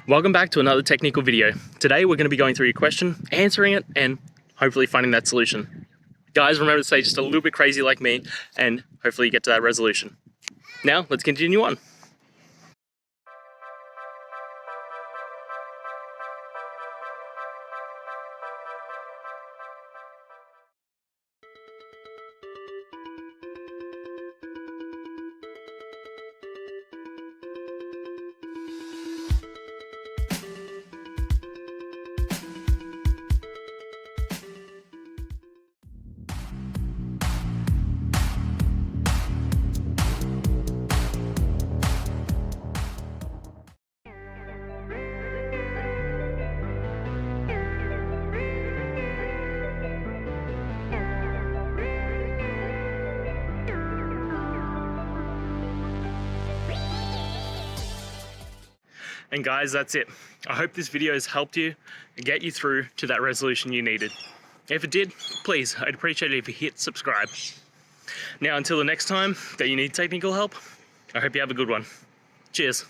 Welcome back to another technical video. Today we're going to be going through your question, answering it, and hopefully finding that solution. Guys, remember to stay just a little bit crazy like me, and hopefully you get to that resolution. Now, let's continue on. And guys, that's it. I hope this video has helped you and get you through to that resolution you needed. If it did, please, I'd appreciate it if you hit subscribe. Now, until the next time that you need technical help, I hope you have a good one. Cheers.